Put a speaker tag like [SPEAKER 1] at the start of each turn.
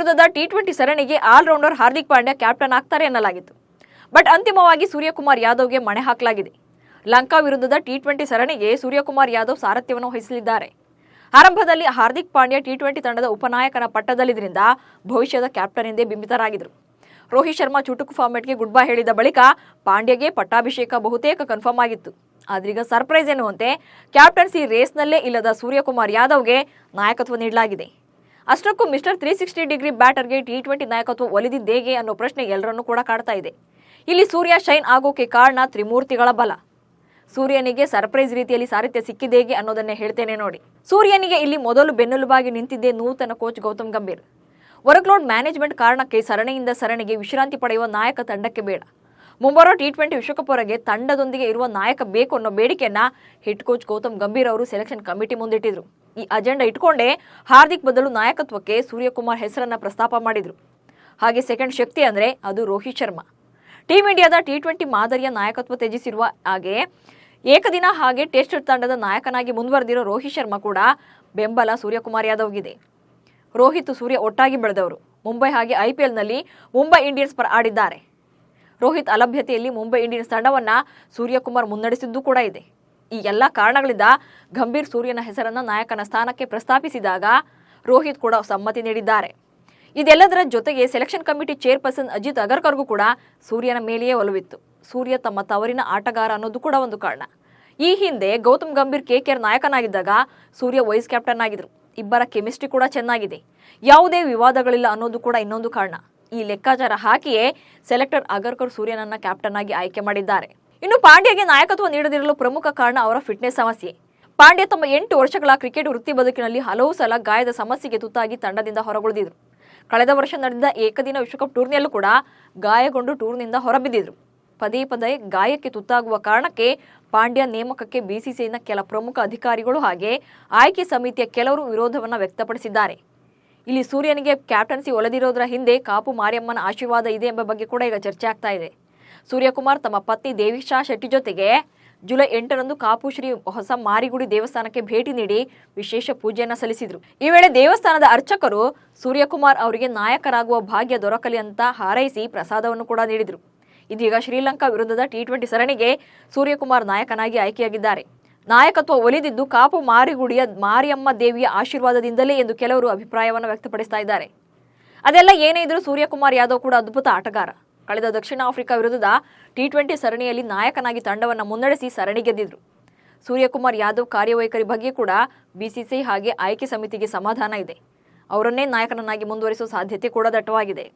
[SPEAKER 1] ವಿರುದ್ಧದ ಟಿ20 ಸರಣಿಗೆ allrounder Hardik Pandya captain ಆಗ್ತಾರೆ ಎನ್ನಲಾಗಿತ್ತು. ಬಟ್ ಅಂತಿಮವಾಗಿ ಸೂರ್ಯಕುಮಾರ್ ಯಾದವ್ಗೆ ಮಣೆ ಹಾಕಲಾಗಿದೆ. ಲಂಕಾ ವಿರುದ್ಧದ ಟಿ20 ಸರಣಿಗೆ ಸೂರ್ಯಕುಮಾರ್ ಯಾದವ್ ಸಾರಥ್ಯವನ್ನು ವಹಿಸಲಿದ್ದಾರೆ. ಆರಂಭದಲ್ಲಿ ಹಾರ್ದಿಕ್ ಪಾಂಡ್ಯ ಟಿ20 ತಂಡದ ಉಪನಾಯಕನ ಪಟ್ಟದಲ್ಲಿದ್ದರಿಂದ ಭವಿಷ್ಯದ ಕ್ಯಾಪ್ಟನ್ ಎಂದೇ ಬಿಂಬಿತರಾಗಿದ್ದರು. ರೋಹಿತ್ ಶರ್ಮಾ ಚುಟುಕು ಫಾರ್ಮೆಟ್ಗೆ ಗುಡ್ ಬೈ ಹೇಳಿದ ಬಳಿಕ ಪಾಂಡ್ಯಗೆ ಪಟ್ಟಾಭಿಷೇಕ ಬಹುತೇಕ ಕನ್ಫರ್ಮ್ ಆಗಿತ್ತು. ಆದ್ರೀಗ ಸರ್ಪ್ರೈಸ್ ಎನ್ನುವಂತೆ ಕ್ಯಾಪ್ಟನ್ಸಿ ರೇಸ್ನಲ್ಲೇ ಇಲ್ಲದ ಸೂರ್ಯಕುಮಾರ್ ಯಾದವ್ಗೆ ನಾಯಕತ್ವ ನೀಡಲಾಗಿದೆ. ಅಷ್ಟಕ್ಕೂ ಮಿಸ್ಟರ್ 360 ಡಿಗ್ರಿ ಬ್ಯಾಟರ್ಗೆ ಟಿ20 ನಾಯಕತ್ವ ಒಲಿದಿದ್ದೇಗೆ ಅನ್ನೋ ಪ್ರಶ್ನೆ ಎಲ್ಲರನ್ನೂ ಕೂಡ ಕಾಡ್ತಾ ಇದೆ. ಇಲ್ಲಿ ಸೂರ್ಯ ಶೈನ್ ಆಗೋಕೆ ಕಾರಣ ತ್ರಿಮೂರ್ತಿಗಳ ಬಲ. ಸೂರ್ಯನಿಗೆ ಸರ್ಪ್ರೈಸ್ ರೀತಿಯಲ್ಲಿ ಸಾರಥ್ಯ ಸಿಕ್ಕಿದೇಗೆ ಅನ್ನೋದನ್ನೇ ಹೇಳ್ತೇನೆ ನೋಡಿ. ಸೂರ್ಯನಿಗೆ ಇಲ್ಲಿ ಮೊದಲು ಬೆನ್ನೆಲುಬಾಗಿ ನಿಂತಿದ್ದೇ ನೂತನ coach Gautam Gambhir. Workload management ಕಾರಣಕ್ಕೆ ಸರಣಿಯಿಂದ ಸರಣಿಗೆ ವಿಶ್ರಾಂತಿ ಪಡೆಯುವ ನಾಯಕ ತಂಡಕ್ಕೆ ಬೇಡ. ಮುಂಬರುವ ಟಿ20 ವಿಶ್ವಕಪ್ ವರೆಗೆ ತಂಡದೊಂದಿಗೆ ಇರುವ ನಾಯಕ ಬೇಕು ಅನ್ನೋ ಬೇಡಿಕೆಯನ್ನ ಹೆಡ್ ಕೋಚ್ ಗೌತಮ್ ಗಂಭೀರ್ ಅವರು ಸೆಲೆಕ್ಷನ್ ಕಮಿಟಿ ಮುಂದಿಟ್ಟಿದ್ರು. ಈ ಅಜೆಂಡಾ ಇಟ್ಕೊಂಡೇ ಹಾರ್ದಿಕ್ ಬದಲು ನಾಯಕತ್ವಕ್ಕೆ ಸೂರ್ಯಕುಮಾರ್ ಹೆಸರನ್ನ ಪ್ರಸ್ತಾಪ ಮಾಡಿದ್ರು. ಹಾಗೆ ಸೆಕೆಂಡ್ ಶಕ್ತಿ ಅಂದ್ರೆ ಅದು ರೋಹಿತ್ ಶರ್ಮಾ. ಟೀಮ್ ಇಂಡಿಯಾದ ಟಿ20 ಮಾದರಿಯ ನಾಯಕತ್ವ ತ್ಯಜಿಸಿರುವ ಹಾಗೆ ಏಕದಿನ ಹಾಗೆ ಟೆಸ್ಟ್ ತಂಡದ ನಾಯಕನಾಗಿ ಮುಂದುವರೆದಿರೋ ರೋಹಿತ್ ಶರ್ಮಾ ಕೂಡ ಬೆಂಬಲ ಸೂರ್ಯಕುಮಾರ್ ಯಾದವ್ಗಿದೆ. ರೋಹಿತ್ ಸೂರ್ಯ ಒಟ್ಟಾಗಿ ಬೆಳೆದವರು. ಮುಂಬೈ ಹಾಗೆ ಐಪಿಎಲ್ನಲ್ಲಿ ಮುಂಬೈ ಇಂಡಿಯನ್ಸ್ ಪರ ಆಡಿದ್ದಾರೆ. ರೋಹಿತ್ ಅಲಭ್ಯತೆಯಲ್ಲಿ ಮುಂಬೈ ಇಂಡಿಯನ್ಸ್ ತಂಡವನ್ನ ಸೂರ್ಯಕುಮಾರ್ ಮುನ್ನಡೆಸಿದ್ದು ಕೂಡ ಇದೆ. ಈ ಎಲ್ಲ ಕಾರಣಗಳಿಂದ ಗಂಭೀರ್ ಸೂರ್ಯನ ಹೆಸರನ್ನ ನಾಯಕನ ಸ್ಥಾನಕ್ಕೆ ಪ್ರಸ್ತಾಪಿಸಿದಾಗ ರೋಹಿತ್ ಕೂಡ ಸಮ್ಮತಿ ನೀಡಿದ್ದಾರೆ. ಇದೆಲ್ಲದರ ಜೊತೆಗೆ ಸೆಲೆಕ್ಷನ್ ಕಮಿಟಿ ಚೇರ್ಪರ್ಸನ್ ಅಜಿತ್ ಅಗರ್ಕರ್ಗೂ ಕೂಡ ಸೂರ್ಯನ ಮೇಲೆಯೇ ಒಲವಿತ್ತು. ಸೂರ್ಯ ತಮ್ಮ ತವರಿನ ಆಟಗಾರ ಅನ್ನೋದು ಕೂಡ ಒಂದು ಕಾರಣ. ಈ ಹಿಂದೆ ಗೌತಮ್ ಗಂಭೀರ್ ಕೆಕೆಆರ್ ನಾಯಕನಾಗಿದ್ದಾಗ ಸೂರ್ಯ ವೈಸ್ ಕ್ಯಾಪ್ಟನ್ ಆಗಿದ್ರು. ಇಬ್ಬರ ಕೆಮಿಸ್ಟ್ರಿ ಕೂಡ ಚೆನ್ನಾಗಿದೆ. ಯಾವುದೇ ವಿವಾದಗಳಿಲ್ಲ ಅನ್ನೋದು ಕೂಡ ಇನ್ನೊಂದು ಕಾರಣ. ಈ ಲೆಕ್ಕಾಚಾರ ಹಾಕಿಯೇ ಸೆಲೆಕ್ಟರ್ ಅಗರ್ಕರ್ ಸೂರ್ಯನನ್ನ ಕ್ಯಾಪ್ಟನ್ ಆಗಿ ಆಯ್ಕೆ ಮಾಡಿದ್ದಾರೆ. ಇನ್ನು ಪಾಂಡ್ಯಗೆ ನಾಯಕತ್ವ ನೀಡದಿರಲು ಪ್ರಮುಖ ಕಾರಣ ಅವರ ಫಿಟ್ನೆಸ್ ಸಮಸ್ಯೆ. ಪಾಂಡ್ಯ ತಮ್ಮ 8 ವರ್ಷಗಳ ಕ್ರಿಕೆಟ್ ವೃತ್ತಿ ಬದುಕಿನಲ್ಲಿ ಹಲವು ಸಲ ಗಾಯದ ಸಮಸ್ಯೆಗೆ ತುತ್ತಾಗಿ ತಂಡದಿಂದ ಹೊರಗುಳಿದಿದ್ರು. ಕಳೆದ ವರ್ಷ ನಡೆದ ಏಕದಿನ ವಿಶ್ವಕಪ್ ಟೂರ್ನಿಯಲ್ಲೂ ಕೂಡ ಗಾಯಗೊಂಡು ಟೂರ್ನಿಯಿಂದ ಹೊರಬಿದ್ದಿದ್ರು. ಪದೇ ಪದೇ ಗಾಯಕ್ಕೆ ತುತ್ತಾಗುವ ಕಾರಣಕ್ಕೆ ಪಾಂಡ್ಯ ನೇಮಕಕ್ಕೆ ಬಿಸಿಸಿಐನ ಕೆಲ ಪ್ರಮುಖ ಅಧಿಕಾರಿಗಳು ಹಾಗೆ ಆಯ್ಕೆ ಸಮಿತಿಯ ಕೆಲವರು ವಿರೋಧವನ್ನ ವ್ಯಕ್ತಪಡಿಸಿದ್ದಾರೆ. ಇಲ್ಲಿ ಸೂರ್ಯನಿಗೆ ಕ್ಯಾಪ್ಟನ್ಸಿ ಒಲಿದಿರೋದ್ರ ಹಿಂದೆ ಕಾಪು ಮಾರಿಯಮ್ಮನ ಆಶೀರ್ವಾದ ಇದೆ ಎಂಬ ಬಗ್ಗೆ ಕೂಡ ಈಗ ಚರ್ಚೆ ಆಗ್ತಾ ಇದೆ. ಸೂರ್ಯಕುಮಾರ್ ತಮ್ಮ ಪತ್ನಿ ದೇವಿಶಾ ಶೆಟ್ಟಿ ಜೊತೆಗೆ ಜುಲೈ 8ರಂದು ಕಾಪು ಶ್ರೀ ಹೊಸ ಮಾರಿಗುಡಿ ದೇವಸ್ಥಾನಕ್ಕೆ ಭೇಟಿ ನೀಡಿ ವಿಶೇಷ ಪೂಜೆಯನ್ನ ಸಲ್ಲಿಸಿದ್ರು. ಈ ವೇಳೆ ದೇವಸ್ಥಾನದ ಅರ್ಚಕರು ಸೂರ್ಯಕುಮಾರ್ ಅವರಿಗೆ ನಾಯಕರಾಗುವ ಭಾಗ್ಯ ದೊರಕಲಿ ಅಂತ ಹಾರೈಸಿ ಪ್ರಸಾದವನ್ನು ಕೂಡ ನೀಡಿದ್ರು. ಇದೀಗ ಶ್ರೀಲಂಕಾ ವಿರುದ್ಧದ ಟಿ20 ಸರಣಿಗೆ ಸೂರ್ಯಕುಮಾರ್ ನಾಯಕನಾಗಿ ಆಯ್ಕೆಯಾಗಿದ್ದಾರೆ. ನಾಯಕತ್ವ ಒಲಿದಿದ್ದು ಕಾಪು ಮಾರಿಗುಡಿಯ ಮಾರಿಯಮ್ಮ ದೇವಿಯ ಆಶೀರ್ವಾದದಿಂದಲೇ ಎಂದು ಕೆಲವರು ಅಭಿಪ್ರಾಯವನ್ನು ವ್ಯಕ್ತಪಡಿಸ್ತಾ ಇದ್ದಾರೆ. ಅದೆಲ್ಲ ಏನೇ ಇದ್ರೂ ಸೂರ್ಯಕುಮಾರ್ ಯಾದವ್ ಕೂಡ ಅದ್ಭುತ ಆಟಗಾರ. ಕಳೆದ ದಕ್ಷಿಣ ಆಫ್ರಿಕಾ ವಿರುದ್ಧದ ಟಿ20 ಸರಣಿಯಲ್ಲಿ ನಾಯಕನಾಗಿ ತಂಡವನ್ನು ಮುನ್ನಡೆಸಿ ಸರಣಿ ಗೆದ್ದಿದ್ರು. ಸೂರ್ಯಕುಮಾರ್ ಯಾದವ್ ಕಾರ್ಯವೈಖರಿ ಬಗ್ಗೆ ಕೂಡ ಬಿಸಿಸಿಐ ಹಾಗೆ ಆಯ್ಕೆ ಸಮಿತಿಗೆ ಸಮಾಧಾನ ಇದೆ. ಅವರನ್ನೇ ನಾಯಕನನ್ನಾಗಿ ಮುಂದುವರಿಸುವ ಸಾಧ್ಯತೆ ಕೂಡ ದಟ್ಟವಾಗಿದೆ.